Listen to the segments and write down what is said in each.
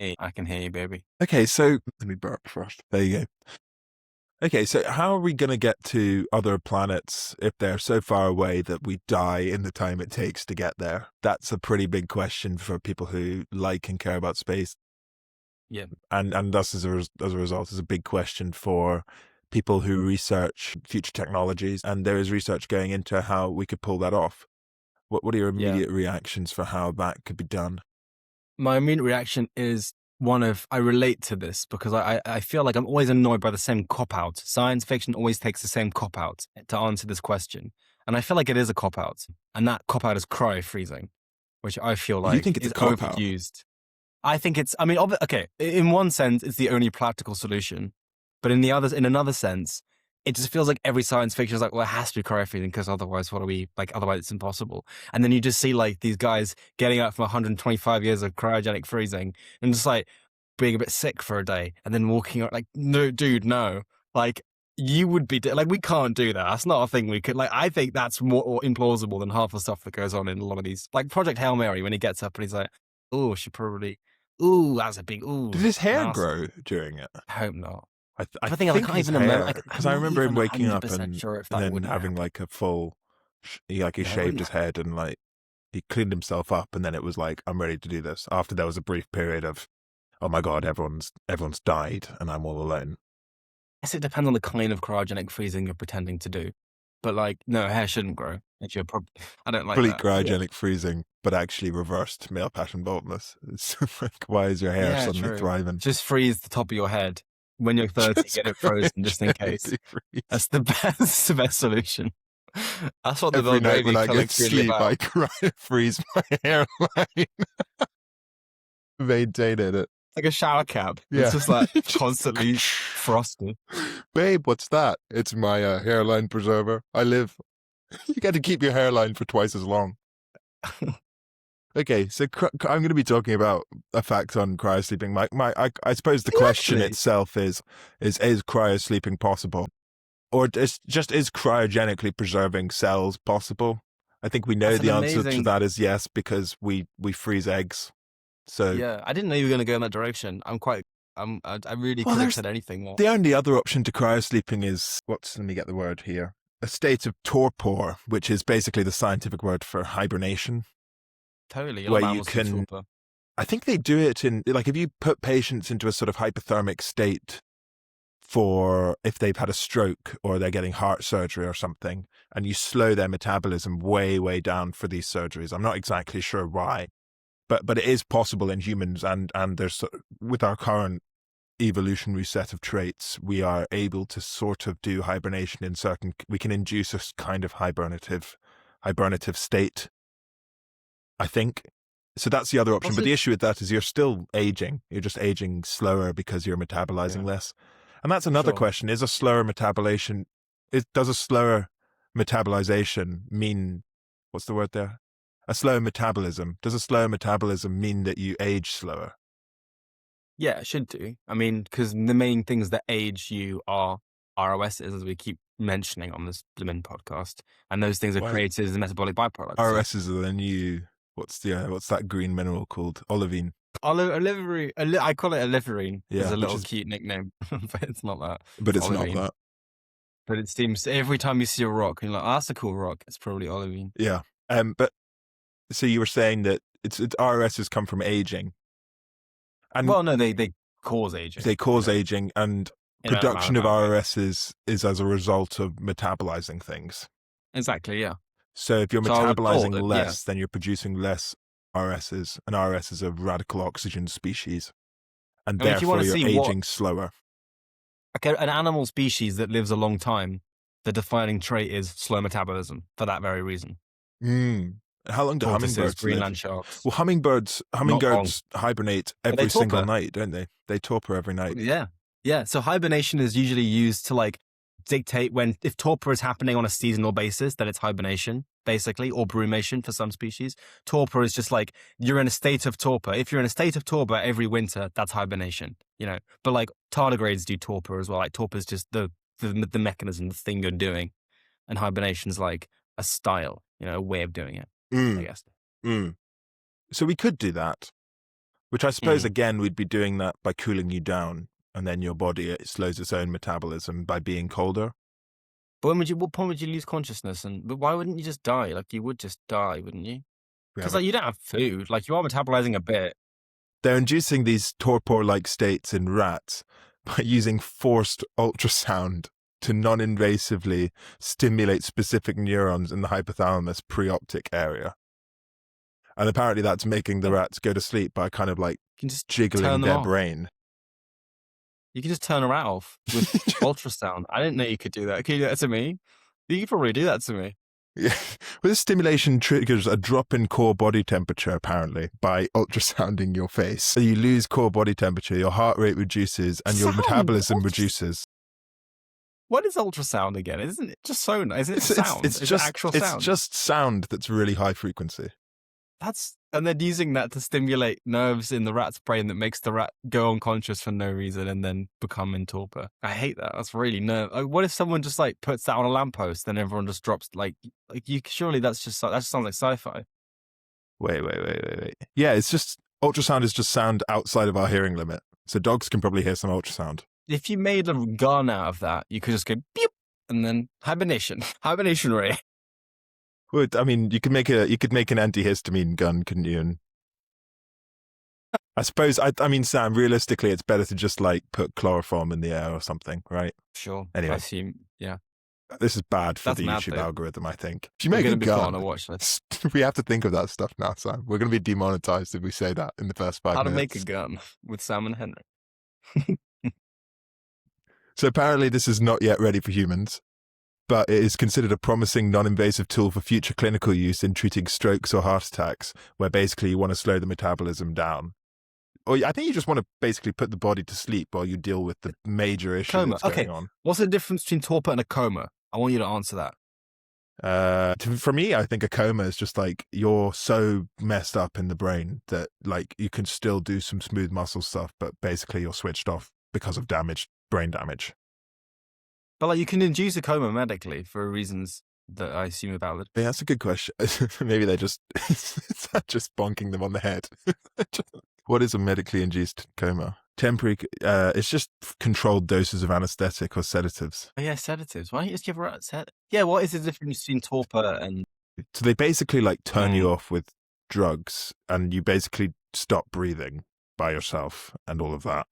Hey, I can hear you, baby. Okay, so let me burp first. There you go. Okay, so how are we going to get to other planets if they're so far away that we die in the time it takes to get there? That's a pretty big question for people who like and care about space. Yeah. And thus, as a result, is a big question for people who research future technologies. And there is research going into how we could pull that off. What are your Yeah. immediate reactions for how that could be done? My immediate reaction is one of, I relate to this because I feel like I'm always annoyed by the same cop-out. Science fiction always takes the same cop-out to answer this question. And I feel like it is a cop-out. And that cop-out is cryofreezing, which I feel You like think it's a is cop out? overused. I think it's, I mean, okay, in one sense, it's the only practical solution. But in another sense, it just feels like every science fiction is like, well, it has to be cryofreezing because otherwise, otherwise it's impossible. And then you just see like these guys getting out from 125 years of cryogenic freezing and just like being a bit sick for a day and then walking out like, no, dude, no. Like, you would be, like, we can't do that. That's not a thing we could, like, I think that's more implausible than half the stuff that goes on in a lot of these, like Project Hail Mary, when he gets up and he's like, oh, she probably, ooh, that's a big, ooh, Did his hair nasty. grow during it? I hope not. I The thing is, I think can't his even remember. hair, Like, because I'm I not remember him even waking up 100% sure if and that then wouldn't having happen. like a full, he No, it shaved wouldn't his happen. head and like he cleaned himself up, and then it was like, I'm ready to do this. After there was a brief period of, oh my god, everyone's died and I'm all alone. I guess it depends on the kind of cryogenic freezing you're pretending to do. But like, no, hair shouldn't grow. I don't like Fully that. cryogenic freezing, but actually reversed male pattern baldness. It's like, why is your hair Yeah, suddenly true. thriving? Just freeze the top of your head. When you're 30, Just get it frozen just in case. cryogenically freeze. That's the best, that's the best solution. That's what the Every night when Belgravia I go to collects really sleep, I about. cryo freeze my hairline. Maintained it. Like a shower cap. It's Yeah. just like Just constantly frosted. babe, what's that? It's my hairline preserver. You get to keep your hairline for twice as long. Okay, so I'm going to be talking about effects on cryosleeping. I suppose the question Exactly. itself is cryosleeping possible? Or is cryogenically preserving cells possible? I think we know That's an the answer to amazing. that is yes, because we freeze eggs. So, Yeah, I didn't know you were going to go in that direction. I really well, could have there's said anything more. the only other option to cryosleeping is let me get the word here. A state of torpor, which is basically the scientific word for hibernation, Totally. A lot where of you animals do can, torpor. I think they do it in, like, if you put patients into a sort of hypothermic state for if they've had a stroke or they're getting heart surgery or something, and you slow their metabolism way, way down for these surgeries. I'm not exactly sure why, but it is possible in humans, and there's, with our current evolutionary set of traits, we are able to sort of do hibernation in certain, we can induce a kind of hibernative state, I think. So that's the other option. But Also, the issue with that is you're still aging. You're just aging slower because you're metabolizing yeah, less. And that's another sure. question. Does a slower metabolization mean, what's the word there? A slower metabolism. Does a slower metabolism mean that you age slower? Yeah, it should do. I mean, because the main things that age you are ROSs, as we keep mentioning on this Blimmin podcast, and those things are Why? created as metabolic byproducts. So, ROSs are the new, what's that green mineral called? Olivine. I call it olivine as Yeah, a which little is, cute nickname, but it's not that. but It's it's not olivine. that. But it seems every time you see a rock, you're like, oh, that's a cool rock. It's probably olivine. Yeah. But so you were saying that it's ROSs come from aging, and Well, no, they cause aging. they cause aging, and In a production of roundabout way. ROSs is as a result of metabolizing things. Exactly, yeah. So if you're So I would thought metabolizing that, yeah. less, then you're producing less RSs, and RS is a radical oxygen species, and I mean, if you want therefore to you're see what aging slower. okay, an animal species that lives a long time, the defining trait is slow metabolism for that very reason. Mm. How long do Tortoises, hummingbirds live? Greenland sharks, Well, hummingbirds not long. hibernate But they every single torpor. night, don't they? They torpor every night. Yeah. Yeah. So hibernation is usually used to like dictate if torpor is happening on a seasonal basis, then it's hibernation, basically, or brumation for some species. Torpor is just like you're in a state of torpor. If you're in a state of torpor every winter, that's hibernation, you know. But like tardigrades do torpor as well. Like torpor is just the mechanism, the thing you're doing. And hibernation is like a style, you know, a way of doing it, I Mm, guess. mm. So we could do that. Which I suppose, again, we'd be doing that by cooling you down, and then your body, it slows its own metabolism by being colder. But what point would you lose consciousness? But why wouldn't you just die? Like, you would just die, wouldn't you? Because like you don't have food. Like, you are metabolizing a bit. They're inducing these torpor-like states in rats by using forced ultrasound to non-invasively stimulate specific neurons in the hypothalamus preoptic area. And apparently that's making the rats go to sleep by kind of like You can just jiggling their brain. You can just turn a rat off with ultrasound. I didn't know you could do that. Can you do that to me? You could probably do that to me. Yeah. Well, this stimulation triggers a drop in core body temperature, apparently, by ultrasounding your face. So you lose core body temperature, your heart rate reduces, and your metabolism reduces. What is ultrasound again? Isn't it just sound? Isn't it sound? It's just actual sound. It's just sound that's really high frequency. And they're using that to stimulate nerves in the rat's brain that makes the rat go unconscious for no reason and then become in torpor. I hate that. That's really what if someone just like puts that on a lamppost, then everyone just drops surely that just sounds like sci-fi. Wait. Yeah, it's just ultrasound is just sound outside of our hearing limit. So dogs can probably hear some ultrasound. If you made a gun out of that, you could just go beep and then hibernation ray. Well, I mean, you could make an antihistamine gun, couldn't you? And I suppose, I mean, Sam, realistically, it's better to just like put chloroform in the air or something, right? Sure. Anyway, I assume, yeah. This is bad for the YouTube algorithm, I think. If you make a gun, watch list. We have to think of that stuff now, Sam. We're going to be demonetized if we say that in the first 5 minutes. How to make a gun with Sam and Henry. So apparently this is not yet ready for humans, but it is considered a promising non-invasive tool for future clinical use in treating strokes or heart attacks, where basically you want to slow the metabolism down. Or I think you just want to basically put the body to sleep while you deal with the major issue that's going on. What's the difference between torpor and a coma? I want you to answer that. For me, I think a coma is just like you're so messed up in the brain that like you can still do some smooth muscle stuff, but basically you're switched off because of brain damage. But like you can induce a coma medically for reasons that I assume are valid. Yeah, that's a good question. Maybe they're just bonking them on the head. What is a medically induced coma? Temporary, it's just controlled doses of anesthetic or sedatives. Oh yeah, sedatives. Why don't you just give a rat Yeah, what is the difference between torpor and... So they basically like turn you off with drugs and you basically stop breathing by yourself and all of that.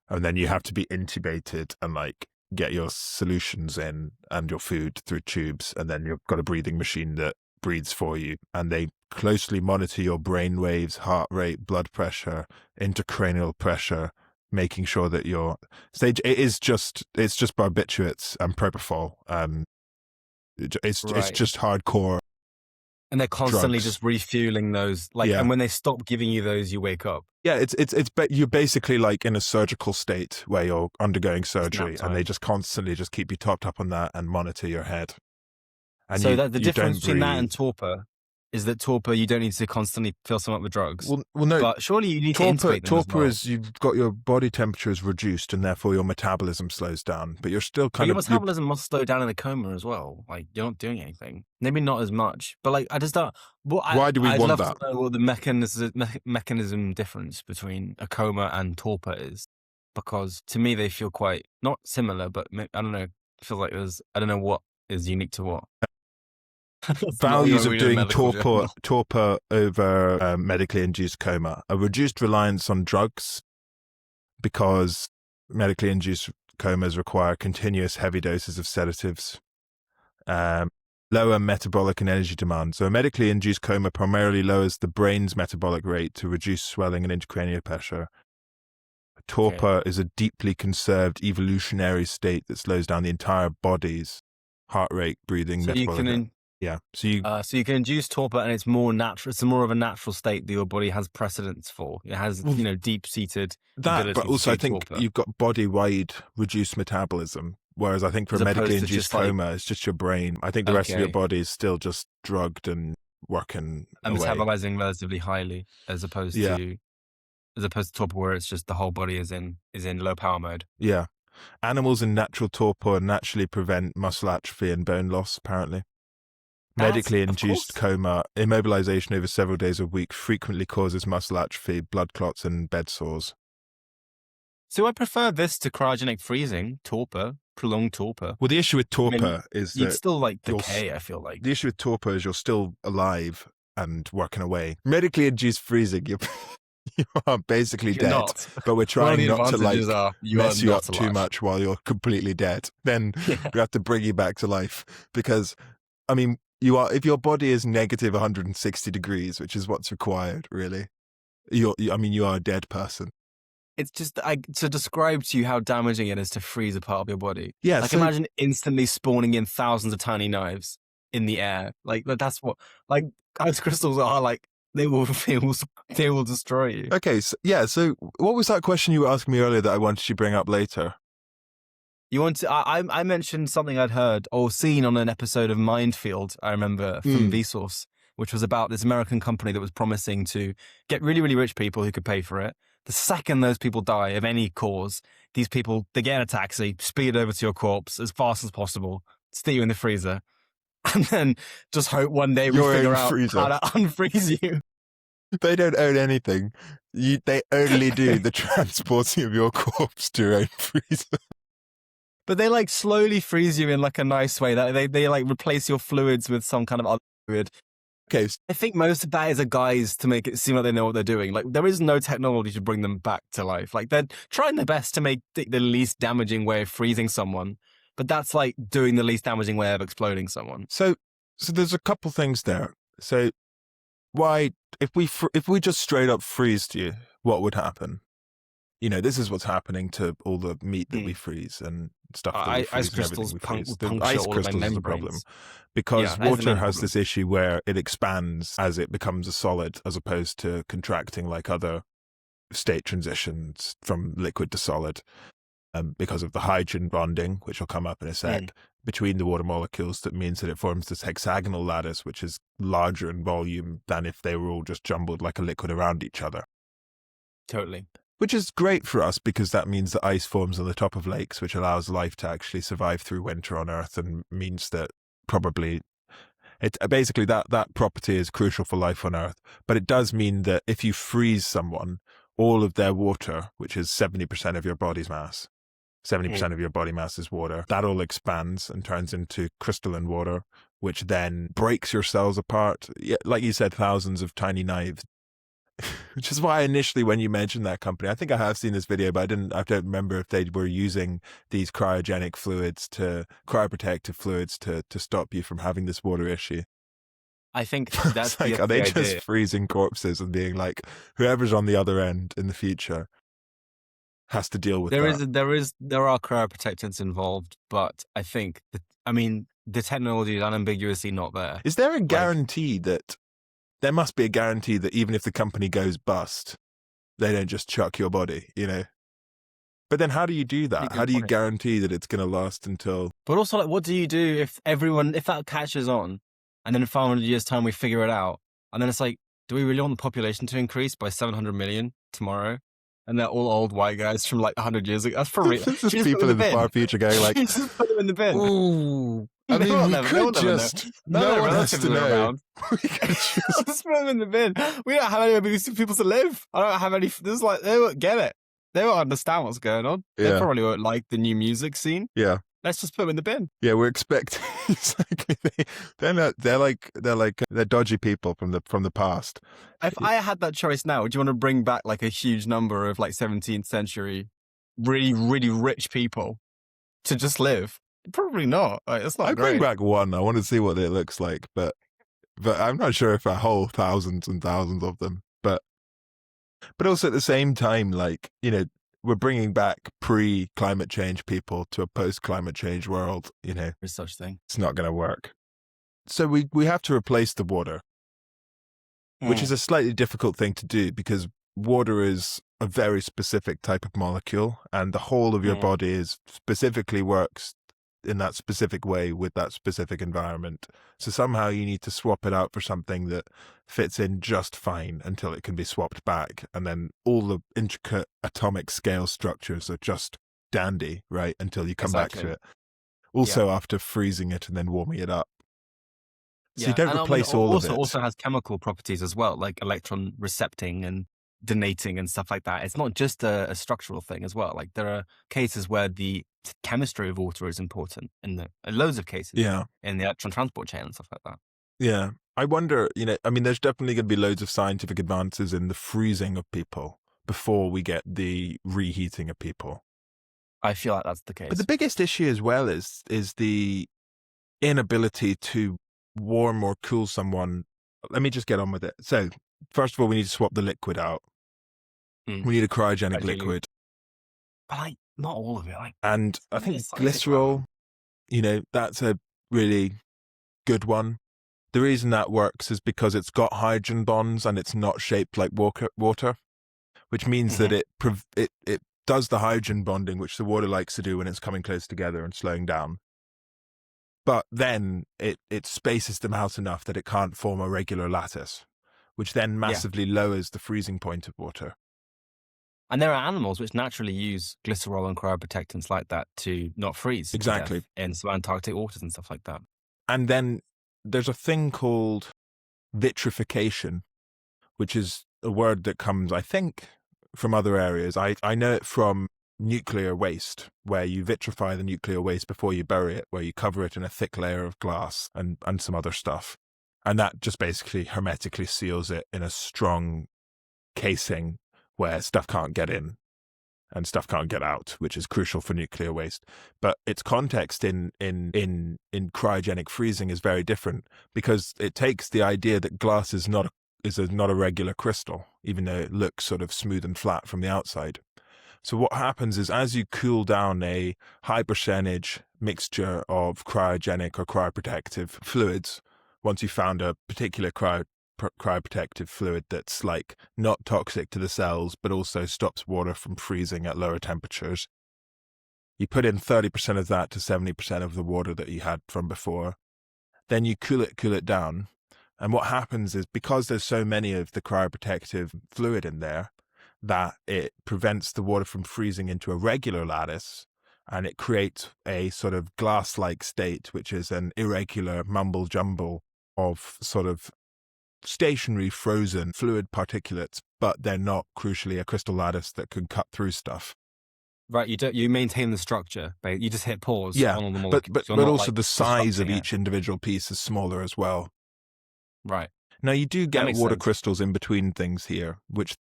And then you have to be intubated and like get your solutions in and your food through tubes. And then you've got a breathing machine that breathes for you. And they closely monitor your brain waves, heart rate, blood pressure, intracranial pressure, making sure that your stage, it's just barbiturates and propofol. It's just hardcore. And they're constantly drugs. Just refueling those, and when they stop giving you those, you wake up. Yeah, you're basically like in a surgical state where you're undergoing surgery, and they just constantly just keep you topped up on that and monitor your head. And so the difference between that and torpor is that torpor, you don't need to constantly fill someone up with drugs. Well, no. But surely you need to intubate them torpor as well. is you've got your body temperature is reduced, and therefore your metabolism slows down. But you're still your metabolism must slow down in a coma as well. Like you're not doing anything. Maybe not as much. But like I just don't. Why do we want that? I'd love to know what the mechanism difference between a coma and torpor is, because to me they feel quite not similar, but I don't know. It feels like I don't know what is unique to what. Values of doing torpor over medically induced coma: a reduced reliance on drugs, because medically induced comas require continuous heavy doses of sedatives, lower metabolic and energy demand. So a medically induced coma primarily lowers the brain's metabolic rate to reduce swelling and intracranial pressure. Torpor is a deeply conserved evolutionary state that slows down the entire body's heart rate, breathing, metabolic. Yeah, so you can induce torpor, and it's more natural. It's more of a natural state that your body has precedence for. It has, deep-seated ability. But also, I think torpor. You've got body-wide reduced metabolism. Whereas I think for a medically induced coma, it's just your brain. I think the rest of your body is still just drugged and working and away. Metabolizing relatively highly, as opposed to torpor, where it's just the whole body is in low power mode. Yeah, animals in natural torpor naturally prevent muscle atrophy and bone loss, apparently. Medically Of induced course. coma, immobilization over several days a week frequently causes muscle atrophy, blood clots, and bed sores. So I prefer this to cryogenic freezing, torpor, prolonged torpor. Well, the issue with I mean, torpor is you'd that still like you'll decay, I feel like. the issue with torpor is you're still alive and working away. Medically induced freezing, you are basically You're dead, not. but we're One of trying the not to advantages are you are mess you up not too alive. much while you're completely dead. Then Yeah. we have to bring you back to life because, I mean, you are, if your body is negative 160 degrees, which is what's required, really, you are a dead person. It's just to describe to you how damaging it is to freeze a part of your body. Yeah, Like so imagine instantly spawning in thousands of tiny knives in the air. Like that's what like ice crystals are. Like they will destroy you. okay, so what was that question you were asking me earlier that I wanted you to bring up later? You want to? I mentioned something I'd heard or seen on an episode of Mindfield. I remember from Vsauce, which was about this American company that was promising to get really, really rich people who could pay for it. The second those people die of any cause, these people they get in a taxi, speed over to your corpse as fast as possible, stick you in the freezer, and then just hope one day we Your figure own out freezer. how to unfreeze you. They don't own anything. They only do the transporting of your corpse to your own freezer. But they like slowly freeze you in like a nice way. That they like replace your fluids with some kind of other fluid. Okay, I think most of that is a guise to make it seem like they know what they're doing. Like there is no technology to bring them back to life. Like they're trying their best to make the least damaging way of freezing someone, but that's like doing the least damaging way of exploding someone. so there's a couple things there. So why, if we just straight up freezed you, what would happen? You know, this is what's happening to all the meat that we freeze and stuff that we freeze Ice and crystals everything we freeze. puncture The ice all of my crystals is the problem membranes. because Yeah, that is the water main has problem. this issue where it expands as it becomes a solid as opposed to contracting like other state transitions from liquid to solid. Because of the hydrogen bonding, which will come up in a sec, between the water molecules, that means that it forms this hexagonal lattice, which is larger in volume than if they were all just jumbled like a liquid around each other. Totally. Which is great for us because that means that ice forms on the top of lakes, which allows life to actually survive through winter on Earth and means that probably basically that property is crucial for life on Earth. But it does mean that if you freeze someone, all of their water, which is 70% of your body's mass, 70% of your body mass is water. That all expands and turns into crystalline water, which then breaks your cells apart. Like you said, thousands of tiny knives. Which is why initially when you mentioned that company, I think I have seen this video, but I don't remember if they were using these cryoprotective fluids to stop you from having this water issue. I think that's like, the are they idea. just freezing corpses and being like, whoever's on the other end in the future has to deal with that? There are cryoprotectants involved, but I think the technology is unambiguously not there. Is there a guarantee that there must be a guarantee that even if the company goes bust, they don't just chuck your body, you know? But then how do you do that? How do you guarantee that it's going to last until... But also, like, what do you do if that catches on and then in 500 years' time we figure it out? And then it's like, do we really want the population to increase by 700 million tomorrow? And they're all old white guys from like 100 years ago. That's for real. There's just people in the far future going like, just put them in the bin. Ooh. I mean, we could just... No one has to know. We could just put them in the bin. We don't have any of these people to live. I don't have any... There's like, they won't get it. They won't understand what's going on. Yeah. They probably won't like the new music scene. Yeah. Let's just put them in the bin. Yeah, we're expecting exactly. They're dodgy people from the past. If I had that choice now, would you want to bring back like a huge number of like 17th century really, really rich people to just live? Probably not. Like, it's not I'd great. bring back one. I want to see what it looks like, but I'm not sure if a whole thousands and thousands of them. But also at the same time, like, you know, we're bringing back pre-climate change people to a post-climate change world, you know. There's such thing. It's not going to work. So we have to replace the water, which is a slightly difficult thing to do because water is a very specific type of molecule and the whole of your body specifically works in that specific way with that specific environment. So somehow you need to swap it out for something that fits in just fine until it can be swapped back. And then all the intricate atomic scale structures are just dandy, right? Until you come back to it. Also after freezing it and then warming it up. So you Yeah, don't and I mean, replace all of also it. has chemical properties as well, like electron recepting and donating and stuff like that. It's not just a structural thing as well. Like there are cases where the chemistry of water is important in loads of cases Yeah. in the electron transport chain and stuff like that. Yeah. I wonder, I mean, there's definitely going to be loads of scientific advances in the freezing of people before we get the reheating of people. I feel like that's the But the case. biggest issue as well is the inability to warm or cool someone. Let me just get on with it. So, first of all, we need to swap the liquid out. Mm, We need a cryogenic ideally, liquid. but like not all of it. Like And I some of think it's like super glycerol, random. that's a really good one. The reason that works is because it's got hydrogen bonds and it's not shaped like water, which means that Hmm. it does the hydrogen bonding, which the water likes to do when it's coming close together and slowing down. But then it spaces them out enough that it can't form a regular lattice, which then Yeah, massively lowers the freezing point of water. and there are animals which naturally use glycerol and cryoprotectants like that to not freeze to Exactly. death in some Antarctic waters and stuff like that. And then there's a thing called vitrification, which is a word that comes, I think, from other areas. I know it from nuclear waste, where you vitrify the nuclear waste before you bury it, where you cover it in a thick layer of glass and some other stuff. And that just basically hermetically seals it in a strong casing where stuff can't get in and stuff can't get out, which is crucial for nuclear waste. But its context in cryogenic freezing is very different, because it takes the idea that glass is not a regular crystal, even though it looks sort of smooth and flat from the outside. So what happens is, as you cool down a high percentage mixture of cryogenic or cryoprotective fluids, once you've found a particular cryoprotective fluid that's like not toxic to the cells, but also stops water from freezing at lower temperatures, you put in 30% of that to 70% of the water that you had from before. Then you cool it down. And what happens is, because there's so many of the cryoprotective fluid in there, that it prevents the water from freezing into a regular lattice, and it creates a sort of glass-like state, which is an irregular mumble jumble of sort of stationary frozen fluid particulates, but they're not crucially a crystal lattice that can cut through stuff. Right, you maintain the structure, but you just hit pause Yeah, on all the but molecules. but You're but not also like the size of disrupting it. each individual piece is smaller as well. Right, Now, you do that get makes water sense. crystals in between things here, which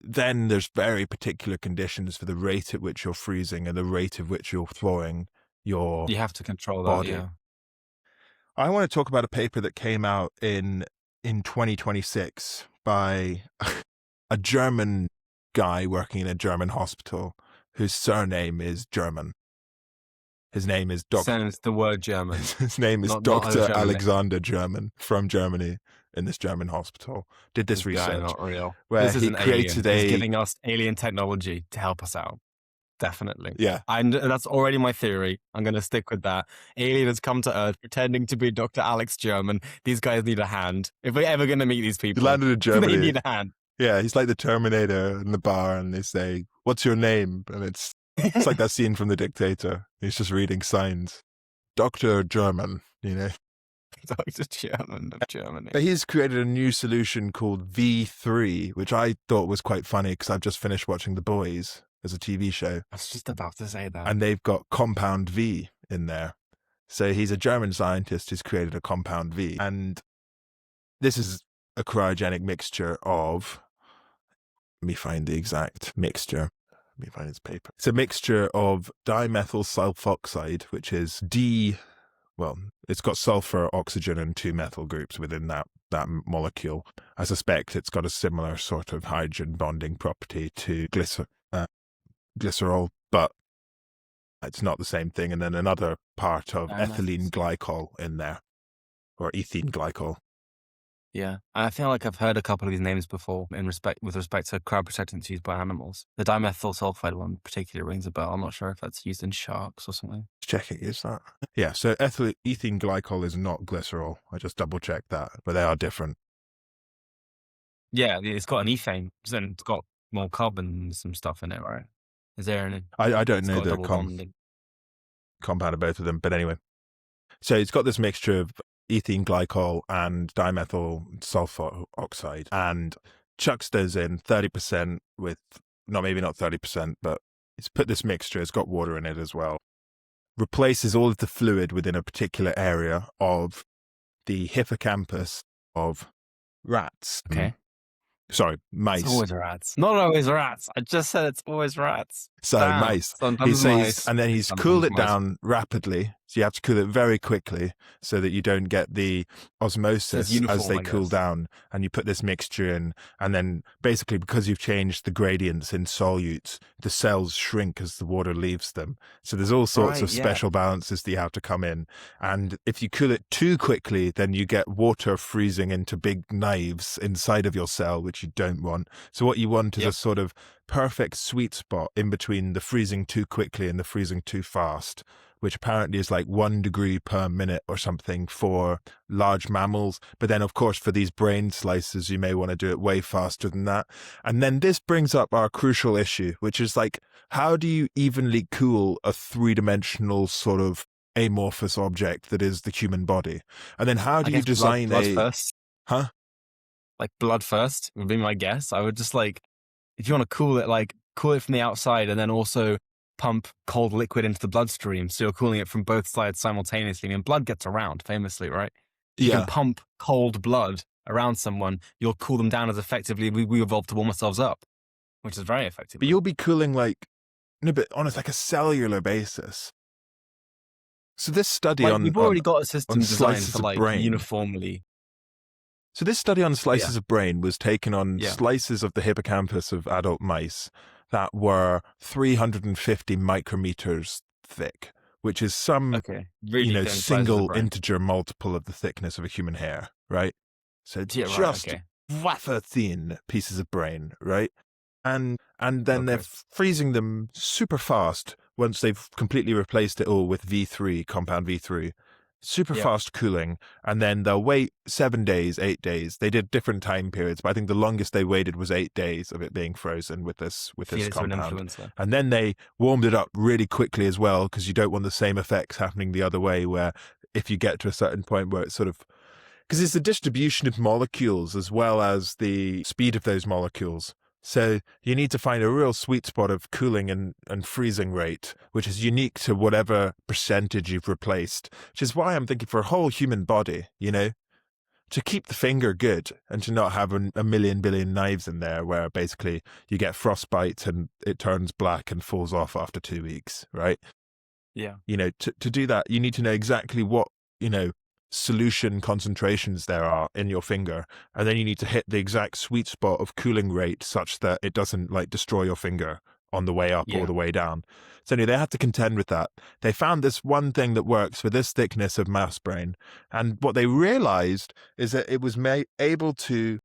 then there's very particular conditions for the rate at which you're freezing and the rate at which you're thawing your You have to control that, body. yeah. I want to talk about a paper that came out in 2026 by a German guy working in a German hospital whose surname is German. His name is Sounds the word German, His name is not as a Dr. German name. Alexander German, from Germany, in this German hospital. Did this This guy research not real. where This is he an alien. created He's a giving us alien technology to help us out. Definitely. yeah. And that's already my theory. I'm going to stick with that. Alien has come to Earth pretending to be Dr. Alex German. These guys need a hand. If we're ever going to meet these He people, landed in they Germany. need a hand. Yeah, he's like the Terminator in the bar, and they say, "What's your name?" And it's like that scene from The Dictator. He's just reading signs. Dr. German, Dr. German of Germany. But he's created a new solution called V3, which I thought was quite funny because I've just finished watching The Boys as a TV show, I was just about to say that. and they've got compound V in there. So he's a German scientist who's created a compound V. And this is a cryogenic mixture of, let me find the exact mixture. Let me find his paper. It's a mixture of dimethyl sulfoxide, which is it's got sulfur, oxygen, and two methyl groups within that molecule. I suspect it's got a similar sort of hydrogen bonding property to glycerol, but it's not the same thing. And then another part of ethylene glycol in there, or ethene glycol. Yeah, and I feel like I've heard a couple of these names before with respect to cryoprotectants used by animals. The dimethyl sulfide one particularly rings a bell. I'm not sure if that's used in sharks or something. Checking, is that? Yeah, so ethene glycol is not glycerol. I just double checked that, but they are different. Yeah, it's got an ethane, and it's got more carbon and some stuff in it, right? Is there any? I don't It's know got the double bonding. compound of both of them, but anyway. So it's got this mixture of ethene glycol and dimethyl sulfur oxide, and chucks those in 30% with, no, maybe not 30%, but it's put this mixture, it's got water in it as well, replaces all of the fluid within a particular area of the hippocampus of rats. Okay. Sorry, It's mice. always rats. Not always rats. I just said it's always rats. So Damn. mice. He Sometimes says, mice. and then he's Sometimes cooled it mice. down rapidly. So you have to cool it very quickly so that you don't get the osmosis uniform, as they I cool guess. down. And you put this mixture in, and then basically because you've changed the gradients in solutes, the cells shrink as the water leaves them. So there's all sorts Right, of yeah. special balances that you have to come in. And if you cool it too quickly, then you get water freezing into big knives inside of your cell, which you don't want. So what you want is a sort of perfect sweet spot in between the freezing too quickly and the freezing too fast, which apparently is like 1 degree per minute or something for large mammals. But then, of course, for these brain slices, you may want to do it way faster than that. And then this brings up our crucial issue, which is like, how do you evenly cool a three-dimensional sort of amorphous object that is the human body? And then how do you design blood first? Huh? Like blood first would be my guess. I would just like, if you want to cool it, like cool it from the outside and then also pump cold liquid into the bloodstream. So you're cooling it from both sides simultaneously. I mean, blood gets around famously, right? If you can pump cold blood around someone, you'll cool them down as effectively. We evolved to warm ourselves up, which is very effective. But you'll be cooling like, no, but on like a cellular basis. So this study like, on we've already got a system designed slices for of like brain. uniformly. So this study on slices of brain was taken on Yeah. slices of the hippocampus of adult mice that were 350 micrometers thick, which is some really thin slices of single brain. integer multiple of the thickness of a human hair, right? So Yeah, just right, okay. wafer thin pieces of brain, right? And then they're freezing them super fast once they've completely replaced it all with V3, compound V3. Super fast cooling, and then they'll wait 7 days, 8 days. They did different time periods, but I think the longest they waited was 8 days of it being frozen with this compound. And then they warmed it up really quickly as well, because you don't want the same effects happening the other way, where if you get to a certain point where it's sort of, because it's the distribution of molecules as well as the speed of those molecules. So you need to find a real sweet spot of cooling and freezing rate, which is unique to whatever percentage you've replaced, which is why I'm thinking for a whole human body, to keep the finger good and to not have a million billion knives in there where basically you get frostbite and it turns black and falls off after 2 weeks, right? Yeah. To do that, you need to know exactly what, solution concentrations there are in your finger, and then you need to hit the exact sweet spot of cooling rate such that it doesn't like destroy your finger on the way up or the way down. So anyway, they had to contend with that. They found this one thing that works for this thickness of mouse brain, and what they realized is that it was able to,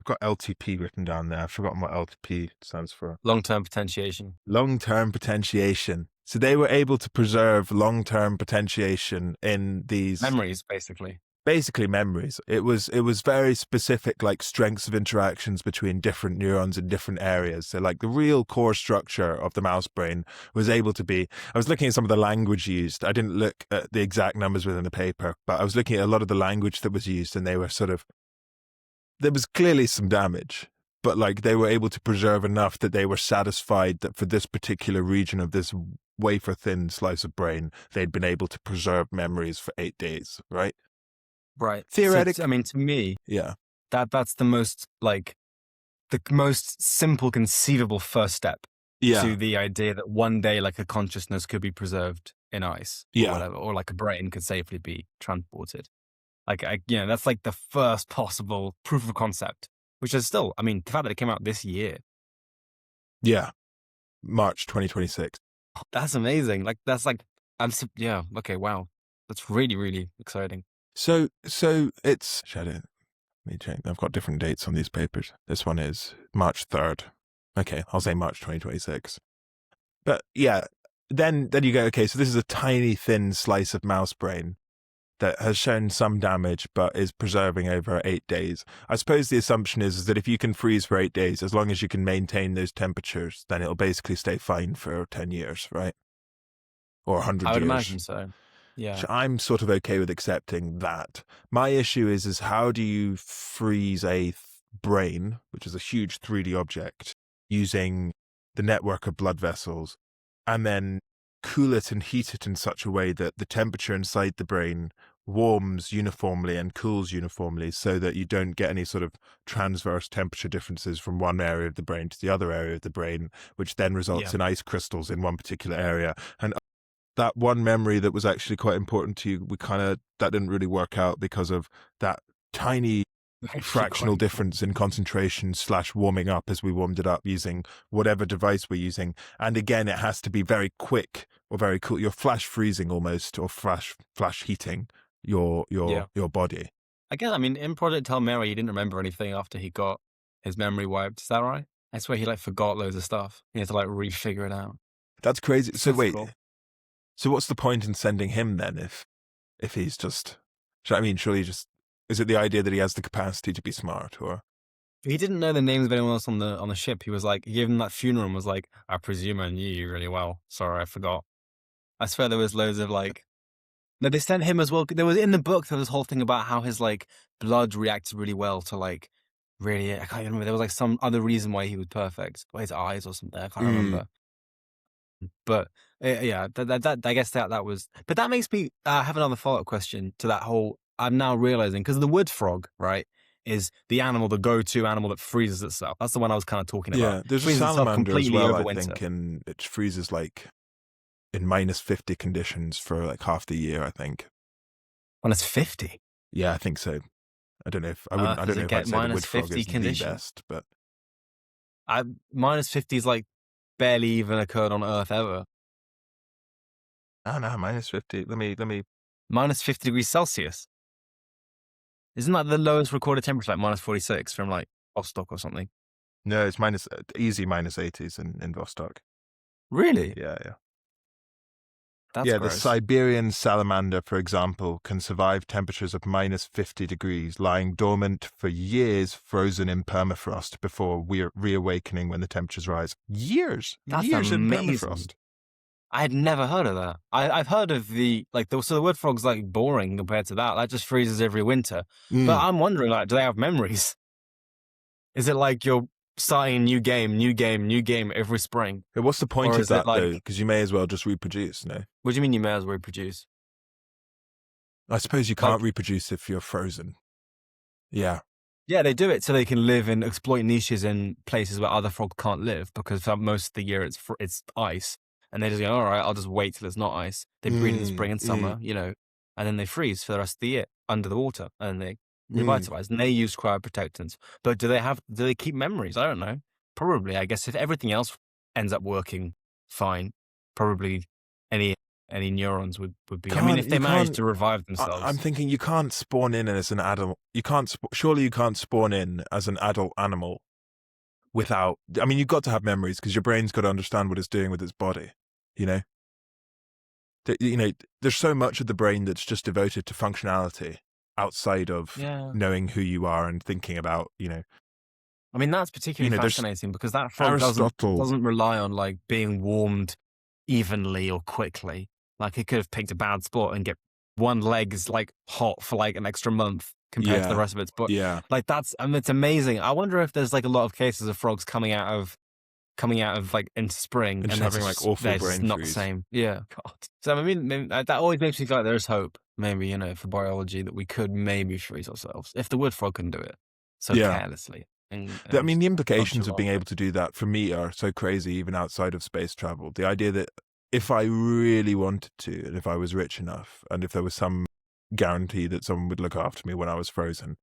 I've got LTP written down there, I've forgotten what LTP stands for. Long-term potentiation. Long-term potentiation. So they were able to preserve long-term potentiation in these memories, basically. Basically memories. It was very specific, like strengths of interactions between different neurons in different areas. So like the real core structure of the mouse brain was able to be, I was looking at some of the language used. I didn't look at the exact numbers within the paper, but I was looking at a lot of the language that was used, and they were sort of, there was clearly some damage, but like they were able to preserve enough that they were satisfied that for this particular region of this wafer thin slice of brain, they'd been able to preserve memories for 8 days, right? Right. Theoretic. So, I mean, to me, yeah, that's the most simple conceivable first step to the idea that one day like a consciousness could be preserved in ice or whatever, or like a brain could safely be transported. Like, that's like the first possible proof of concept, which is still, I mean, the fact that it came out this year. Yeah. March 2026. That's amazing. Like, that's like, okay, wow. That's really, really exciting. So it's, let me check. I've got different dates on these papers. This one is March 3rd. Okay, I'll say March 2026. But yeah, then you go, okay, so this is a tiny thin slice of mouse brain that has shown some damage but is preserving over 8 days. I suppose the assumption is that if you can freeze for 8 days, as long as you can maintain those temperatures, then it'll basically stay fine for 10 years, right? Or 100 years. I would imagine so. Yeah. I'm sort of okay with accepting that. My issue is how do you freeze a brain, which is a huge 3D object, using the network of blood vessels, and then cool it and heat it in such a way that the temperature inside the brain warms uniformly and cools uniformly so that you don't get any sort of transverse temperature differences from one area of the brain to the other area of the brain, which then results Yeah. in ice crystals in one particular area. And that one memory that was actually quite important to you, that didn't really work out because of that tiny fractional difference in concentration / warming up as we warmed it up using whatever device we're using. And again, it has to be very quick or very cool. You're flash freezing almost, or flash heating your body. I guess, I mean, in Project Hail Mary, he didn't remember anything after he got his memory wiped. Is that right? I swear he like forgot loads of stuff. He had to like refigure it out. That's crazy. So That's wait, cool. so what's the point in sending him then if he's just, I mean, surely just, is it the idea that he has the capacity to be smart, or? He didn't know the names of anyone else on the ship. He was like, he gave him that funeral and was like, I presume I knew you really well. Sorry, I forgot. I swear there was loads of like, no, they sent him as well. There was in the book, there was this whole thing about how his like blood reacted really well to like, really, I can't remember. There was like some other reason why he was perfect, or his eyes or something. I can't remember. But yeah, that I guess that was. But that makes me have another follow-up question to that whole. I'm now realizing, because the wood frog, right, is the animal, the go-to animal that freezes itself. That's the one I was kind of talking about. Yeah, there's a Freezes itself salamander as completely well, over I winter. think, and it freezes like in -50 conditions for like half the year, I think. When it's 50. Yeah, I think so. I don't know if I wouldn't. I don't know if I'd say the wood frog is the best, but -50 is like barely even occurred on Earth ever. oh no, -50. Let me. -50 degrees Celsius. Isn't that the lowest recorded temperature, like -46 from like Vostok or something? No, it's easy -80s in Vostok. Really? Yeah. That's The gross. Siberian salamander, for example, can survive temperatures of -50 degrees, lying dormant for years, frozen in permafrost before reawakening when the temperatures rise. Years That's in amazing. permafrost. I had never heard of that. I've heard of the wood frog's like boring compared to that. That just freezes every winter. But I'm wondering, like, do they have memories? Is it like you're starting a new game every spring? What's the point Or of is it that, like- though? Because you may as well just reproduce, no? What do you mean you may as well reproduce? I suppose you can't reproduce if you're frozen. Yeah. Yeah, they do it so they can live and exploit niches in places where other frogs can't live, because for most of the year it's ice. And they just go, all right, I'll just wait till it's not ice. They breed in spring and summer, you know, and then they freeze for the rest of the year under the water, and they revitalize. And they use cryoprotectants. But do they keep memories? I don't know. Probably. I guess if everything else ends up working fine, probably any neurons would be. I mean, if they manage to revive themselves. I'm thinking you can't spawn in as an adult. Surely you can't spawn in as an adult animal without. I mean, you've got to have memories because your brain's got to understand what it's doing with its body. You know, there's so much of the brain that's just devoted to functionality outside of knowing who you are and thinking about, I mean, that's particularly fascinating because that frog doesn't rely on like being warmed evenly or quickly. Like it could have picked a bad spot and get one leg is like hot for like an extra month compared to the rest of its body. Yeah. Like it's amazing. I wonder if there's like a lot of cases of frogs coming out of like into spring and having like awful brain not freeze. The same. Yeah. God. So I mean, maybe, that always makes me feel like there's hope. Maybe, for biology that we could maybe freeze ourselves if the wood frog can do it so carelessly. I mean, the implications of being able to do that for me are so crazy, even outside of space travel. The idea that if I really wanted to, and if I was rich enough, and if there was some guarantee that someone would look after me when I was frozen,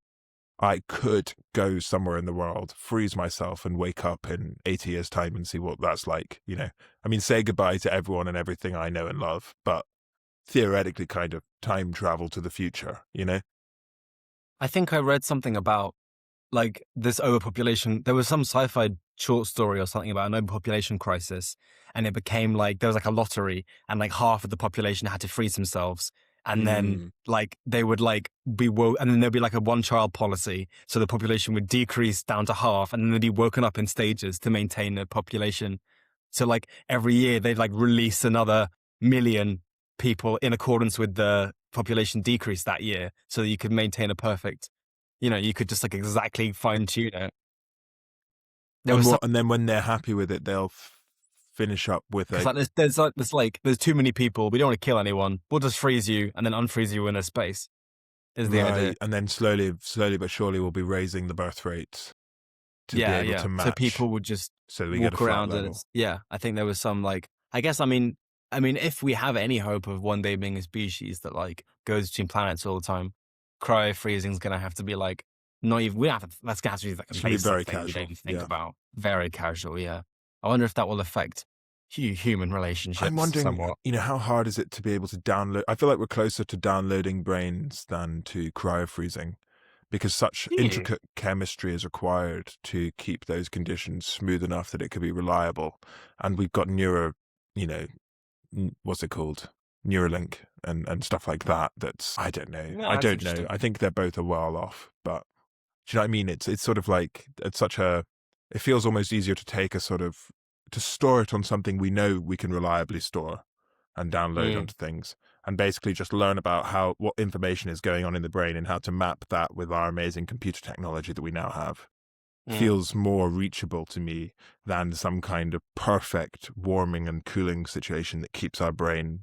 I could go somewhere in the world, freeze myself, and wake up in 80 years' time and see what that's like, I mean, say goodbye to everyone and everything I know and love, but theoretically kind of time travel to the future, I think I read something about like this overpopulation. There was some sci-fi short story or something about an overpopulation crisis, and it became like there was like a lottery, and like half of the population had to freeze themselves, and then like they would like be woke, and then there'd be like a one-child policy, so the population would decrease down to half, and then they'd be woken up in stages to maintain the population. So like every year they'd like release another million people in accordance with the population decrease that year, so that you could maintain a perfect, you could just like exactly fine tune it. There was And then when they're happy with it, they'll finish up with because a like there's too many people. We don't want to kill anyone. We'll just freeze you and then unfreeze you in a space. Is the idea? right, and then slowly but surely we'll be raising the birth rates to be Yeah, able yeah. to So match, people would just so we get a walk flat around and level. it's, yeah. I think there was some like, I guess, I mean, if we have any hope of one day being a species that like goes between planets all the time, cryo freezing is gonna have to be like not even. We have to. That's gonna have to be like a It's gonna be basic very thing we don't casual. even think Yeah, about. Very casual. Yeah. I wonder if that will affect human I'm relationships wondering, somewhat. how hard is it to be able to download? I feel like we're closer to downloading brains than to cryofreezing, because such Do you? intricate chemistry is required to keep those conditions smooth enough that it could be reliable. And we've got you know, what's it called? Neuralink and stuff like that. That's, I don't know. No, I that's don't know. interesting. I think they're both a while off, but do you know what I mean? It's sort of like, it feels almost easier to take to store it on something we know we can reliably store and download Mm, onto things, and basically just learn about what information is going on in the brain and how to map that with our amazing computer technology that we now have. mm. Feels more reachable to me than some kind of perfect warming and cooling situation that keeps our brain,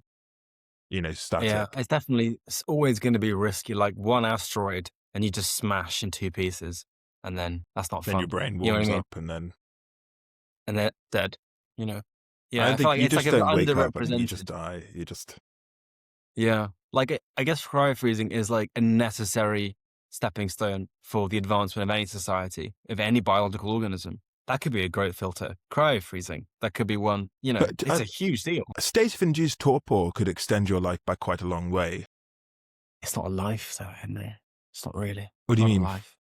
Yeah, static. it's definitely always going to be risky. Like one asteroid and you just smash in two pieces, and then that's not Then your fun. brain You know what I warms mean? up, and then And they're dead. You know? I Yeah, don't I feel think like you it's like just a bit don't wake up. I think you just underrepresented. die. You just Yeah, like I guess cryofreezing is like a necessary stepping stone for the advancement of any society, of any biological organism. That could be a great filter. Cryofreezing. That could be one. But It's a huge deal. a state of induced torpor could extend your life by quite a long way. It's not a life, though, Henry. It's not really. What do you Not a mean? life.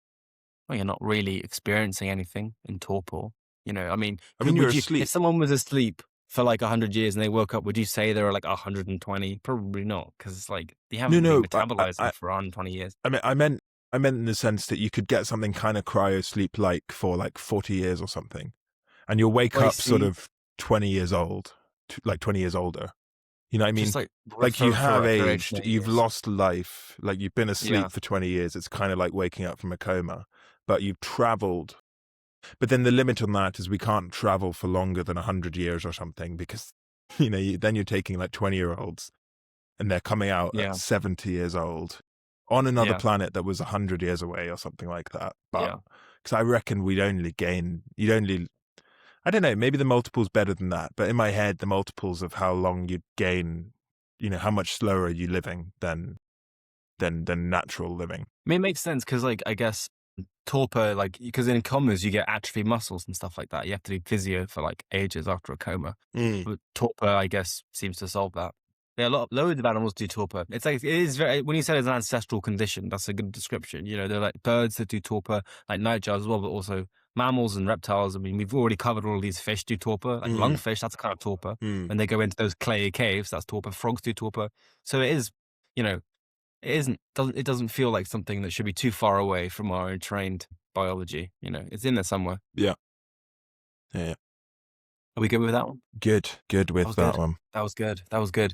Well, you're not really experiencing anything in torpor. I mean, I mean, you're if asleep. someone was asleep for like 100 years and they woke up, would you say they were like 120? Probably not, because it's like you No, haven't been no. metabolizing for 120 years. I meant in the sense that you could get something kind of cryo sleep like for like 40 years or something, and you'll wake Well, I up sort see. of 20 years old, like 20 years older. You know what I mean? Just like Like you for have aged, recreational you've use. lost life, like you've been Yeah, asleep for 20 years. It's kind of like waking up from a coma, but you've traveled. But then the limit on that is we can't travel for longer than 100 years or something, because, then you're taking like 20-year-olds and they're coming out at yeah, 70 years old on another yeah, planet that was 100 years away or something like that. But yeah. because I reckon you'd only, I don't know, maybe the multiple's better than that. But in my head, the multiples of how long you'd gain, how much slower are you living than natural living. I mean, it makes sense because, like, I guess torpor, like, because in comas you get atrophy muscles and stuff like that. You have to do physio for like ages after a coma. Mm. But torpor, I guess, seems to solve that. Yeah, loads of animals do torpor. It's like it is very. When you said it's an ancestral condition, that's a good description. They're like birds that do torpor, like nightjars as well, but also mammals and reptiles. I mean, we've already covered all of these. Fish do torpor, like Mm. lungfish. That's a kind of torpor. Mm. When they go into those clayey caves, that's torpor. Frogs do torpor. So it is, you know, it isn't. It doesn't feel like something that should be too far away from our trained biology. It's in there somewhere. Yeah. Yeah. Are we good with that one? Good That with was that good. one. That was good. That was good.